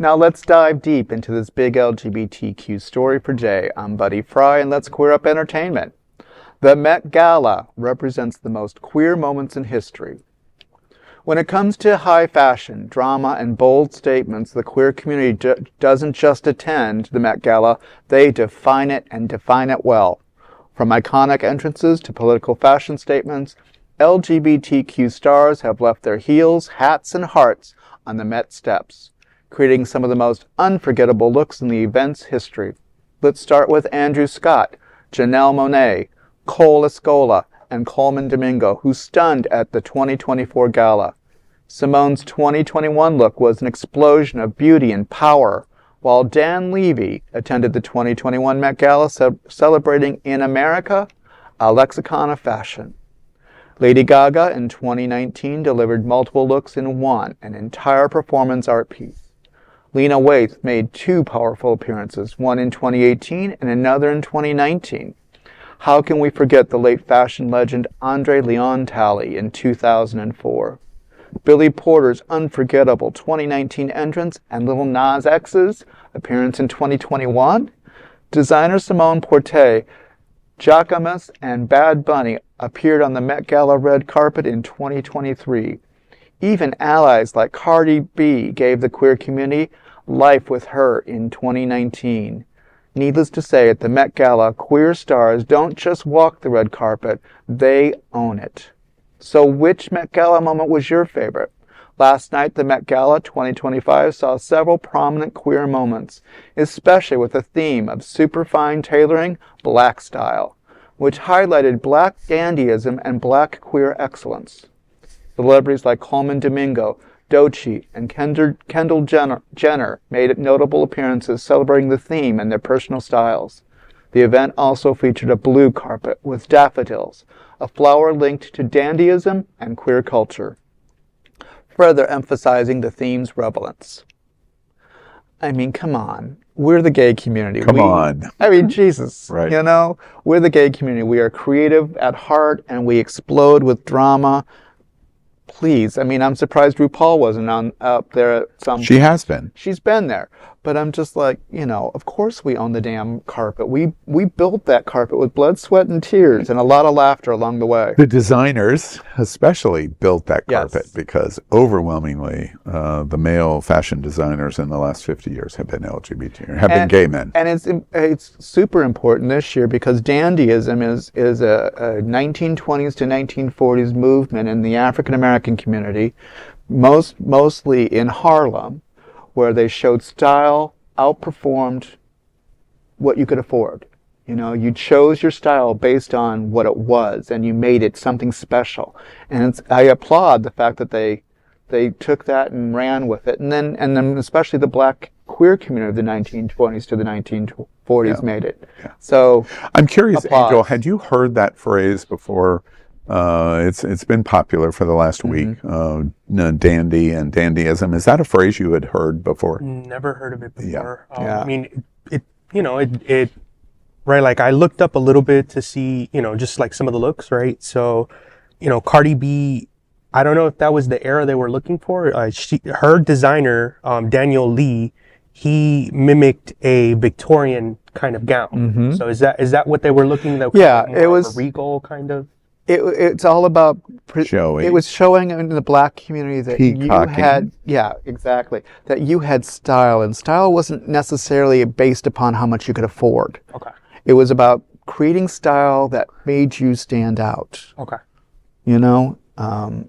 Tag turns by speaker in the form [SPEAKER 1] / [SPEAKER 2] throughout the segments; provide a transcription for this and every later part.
[SPEAKER 1] Now let's dive deep into this big LGBTQ story for Jay. I'm Buddy Fry, and let's queer up entertainment. The Met Gala represents the most queer moments in history. When it comes to high fashion, drama, and bold statements, the queer community doesn't just attend the Met Gala, they define it and define it well. From iconic entrances to political fashion statements, LGBTQ stars have left their heels, hats, and hearts on the Met steps, creating some of the most unforgettable looks in the event's history. Let's start with Andrew Scott, Janelle Monáe, Cole Escola, and Colman Domingo, who stunned at the 2024 gala. Symone's 2021 look was an explosion of beauty and power, while Dan Levy attended the 2021 Met Gala celebrating In America, a Lexicon of Fashion. Lady Gaga in 2019 delivered multiple looks in one, an entire performance art piece. Lena Waithe made two powerful appearances, one in 2018 and another in 2019. How can we forget the late fashion legend André Leon Talley in 2004? Billy Porter's unforgettable 2019 entrance and Lil Nas X's appearance in 2021? Designer Symone Porte, Jacquemus, and Bad Bunny appeared on the Met Gala red carpet in 2023. Even allies like Cardi B gave the queer community life with her in 2019. Needless to say, at the Met Gala, queer stars don't just walk the red carpet, they own it. So which Met Gala moment was your favorite? Last night, the Met Gala 2025 saw several prominent queer moments, especially with the theme of Superfine Tailoring Black Style, which highlighted Black dandyism and Black queer excellence. Celebrities like Colman Domingo, Doechii, and Kendall Jenner made notable appearances celebrating the theme and their personal styles. The event also featured a blue carpet with daffodils, a flower linked to dandyism and queer culture, further emphasizing the theme's relevance. I mean, come on. We're the gay community.
[SPEAKER 2] Come on.
[SPEAKER 1] I mean, Jesus.
[SPEAKER 2] Right.
[SPEAKER 1] You know, we're the gay community. We are creative at heart, and we explode with drama. Please. I mean, I'm surprised RuPaul wasn't up there at some...
[SPEAKER 2] She has been.
[SPEAKER 1] She's been there. But I'm just like, you know, of course we own the damn carpet. We built that carpet with blood, sweat, and tears, and a lot of laughter along the way.
[SPEAKER 2] The designers especially built that carpet
[SPEAKER 1] Yes.
[SPEAKER 2] because overwhelmingly the male fashion designers in the last 50 years have been LGBT, have been gay men.
[SPEAKER 1] And it's super important this year because dandyism is a 1920s to 1940s movement in the African American community, mostly in Harlem, where they showed style outperformed what you could afford. You know, you chose your style based on what it was, and you made it something special. And I applaud the fact that they took that and ran with it. And then especially the Black queer community of the 1920s to the 1940s made it.
[SPEAKER 2] Yeah.
[SPEAKER 1] So
[SPEAKER 2] I'm curious,
[SPEAKER 1] applause.
[SPEAKER 2] Angel, had you heard that phrase before? It's been popular for the last week. Dandy and dandyism. Is that a phrase you had heard before?
[SPEAKER 3] Never heard of it before.
[SPEAKER 1] Yeah.
[SPEAKER 3] I mean, it right. Like I looked up a little bit to see, just like some of the looks, right? So, Cardi B. I don't know if that was the era they were looking for. Her designer, Daniel Lee, he mimicked a Victorian kind of gown. So is that what they were looking for?
[SPEAKER 1] Yeah, it was
[SPEAKER 3] a regal kind of.
[SPEAKER 1] It's all about
[SPEAKER 2] Showing.
[SPEAKER 1] It was showing in the Black community that
[SPEAKER 2] Peacocking.
[SPEAKER 1] you had, exactly, that you had style, and style wasn't necessarily based upon how much you could afford.
[SPEAKER 3] Okay.
[SPEAKER 1] It was about creating style that made you stand out.
[SPEAKER 3] Okay.
[SPEAKER 1] You know,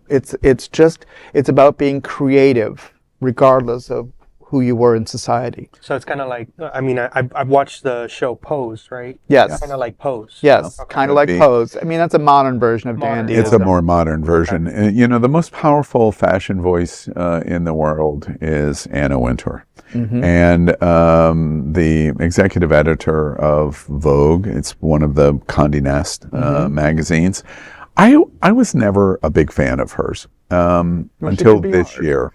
[SPEAKER 1] it's about being creative, regardless of who you were in society.
[SPEAKER 3] So it's kind of like, I mean, I've watched the show Pose, right?
[SPEAKER 1] Yes.
[SPEAKER 3] Kind of like Pose.
[SPEAKER 1] Yes,
[SPEAKER 3] Okay.
[SPEAKER 1] kind of like Pose. I mean, that's a modern version of dandyism.
[SPEAKER 2] It's a more modern version. The most powerful fashion voice in the world is Anna Wintour. And the executive editor of Vogue, it's one of the Condé Nast magazines. I was never a big fan of hers until this year.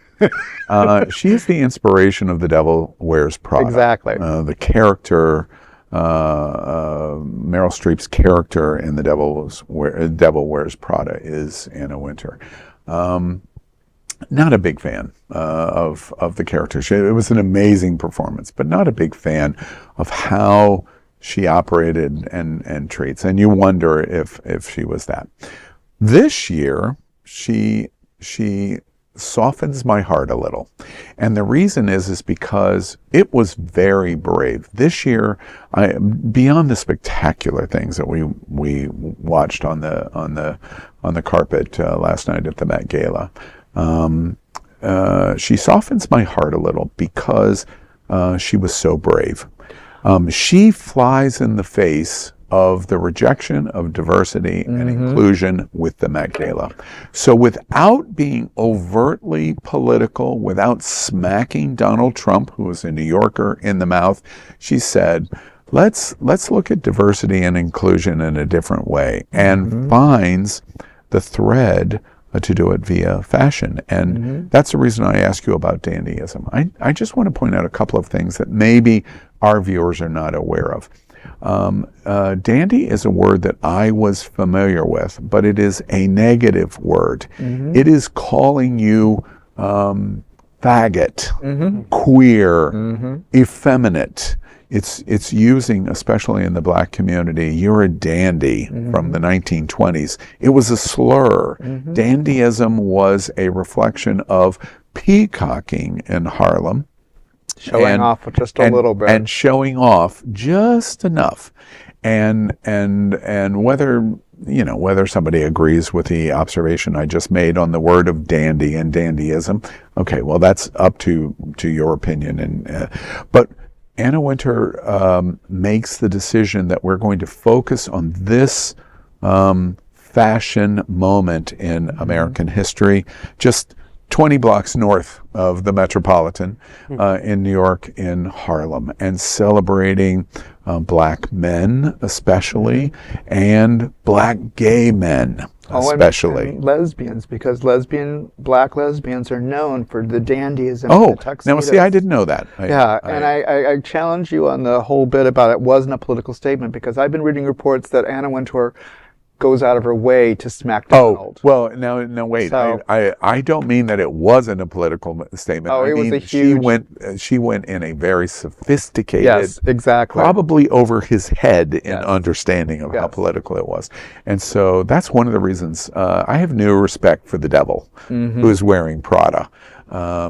[SPEAKER 2] She is the inspiration of The Devil Wears Prada.
[SPEAKER 1] Exactly.
[SPEAKER 2] The character, Meryl Streep's character in The Devil Wears Prada is Anna Wintour. not a big fan of the character. It was an amazing performance, but not a big fan of how she operated and treats. And you wonder if she was that. This year, she softens my heart a little. And the reason is because it was very brave. This year, beyond the spectacular things that we watched on the carpet last night at the Met Gala, she softens my heart a little because she was so brave. She flies in the face of the rejection of diversity and inclusion with the Met Gala. So without being overtly political, without smacking Donald Trump, who was a New Yorker, in the mouth, she said, let's look at diversity and inclusion in a different way, and finds the thread to do it via fashion. And that's the reason I ask you about dandyism. I just want to point out a couple of things that maybe our viewers are not aware of. Dandy is a word that I was familiar with, but it is a negative word. It is calling you faggot, queer, effeminate. It's using, especially in the black community, you're a dandy from the 1920s. It was a slur. Dandyism was a reflection of peacocking in Harlem.
[SPEAKER 1] Showing off just a little bit.
[SPEAKER 2] And showing off just enough. And whether somebody agrees with the observation I just made on the word of dandy and dandyism, okay, well, that's up to your opinion. But Anna Wintour makes the decision that we're going to focus on this fashion moment in American history, just 20 blocks north of the Metropolitan in New York, in Harlem, and celebrating black men especially, and black gay men especially.
[SPEAKER 1] And lesbians, because black lesbians are known for the dandyism.
[SPEAKER 2] Oh,
[SPEAKER 1] and the tuxedos.
[SPEAKER 2] now see, I didn't know that.
[SPEAKER 1] I challenge you on the whole bit about it wasn't a political statement, because I've been reading reports that Anna Wintour goes out of her way to smack Donald.
[SPEAKER 2] Oh, well, now wait.
[SPEAKER 1] So,
[SPEAKER 2] I don't mean that it wasn't a political statement.
[SPEAKER 1] Oh,
[SPEAKER 2] I
[SPEAKER 1] it
[SPEAKER 2] mean,
[SPEAKER 1] was a huge...
[SPEAKER 2] She went in a very sophisticated...
[SPEAKER 1] Yes, exactly.
[SPEAKER 2] Probably over his head in understanding of how political it was. And so that's one of the reasons I have new respect for the devil who is wearing Prada.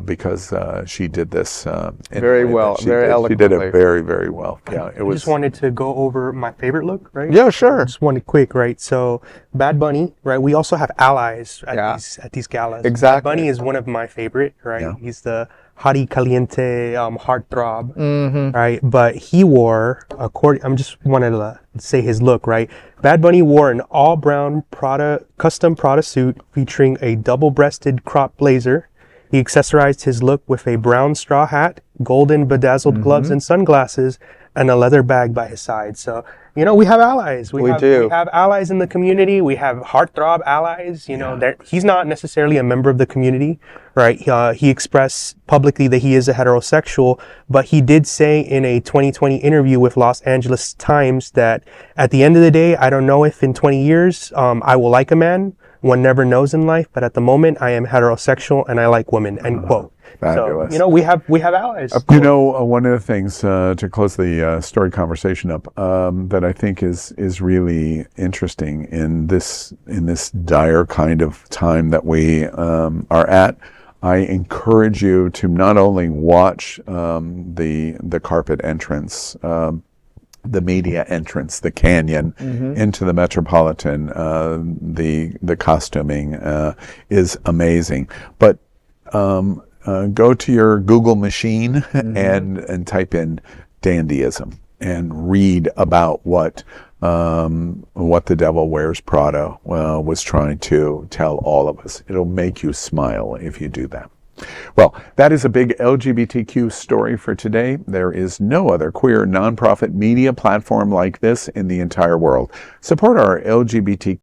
[SPEAKER 2] Because she did this
[SPEAKER 1] very well, very eloquently.
[SPEAKER 2] She did it very, very well. Yeah,
[SPEAKER 3] I just wanted to go over my favorite look, right?
[SPEAKER 1] Yeah, sure.
[SPEAKER 3] Just one quick, right? So Bad Bunny, right? We also have allies at these galas.
[SPEAKER 1] Exactly.
[SPEAKER 3] Bad Bunny is one of my favorite, right? Yeah. He's the hottie caliente heartthrob, right? But he wore, I'm just wanted to say his look, right? Bad Bunny wore an all brown custom Prada suit featuring a double-breasted crop blazer. He accessorized his look with a brown straw hat, golden bedazzled gloves and sunglasses, and a leather bag by his side. So, we have allies. We have allies in the community. We have heartthrob allies. He's not necessarily a member of the community, right? He expressed publicly that he is a heterosexual, but he did say in a 2020 interview with Los Angeles Times that at the end of the day, I don't know if in 20 years I will like a man. One never knows in life, but at the moment I am heterosexual and I like women, end quote.
[SPEAKER 2] Fabulous.
[SPEAKER 3] So, we have allies.
[SPEAKER 2] One of the things to close the story conversation up that I think is really interesting in this dire kind of time that we are at, I encourage you to not only watch the carpet entrance, the media entrance, the canyon into the Metropolitan, the costuming is amazing. But go to your Google machine and type in dandyism and read about what the Devil Wears Prada was trying to tell all of us. It'll make you smile if you do that. Well, that is a big LGBTQ story for today. There is no other queer nonprofit media platform like this in the entire world. Support our LGBT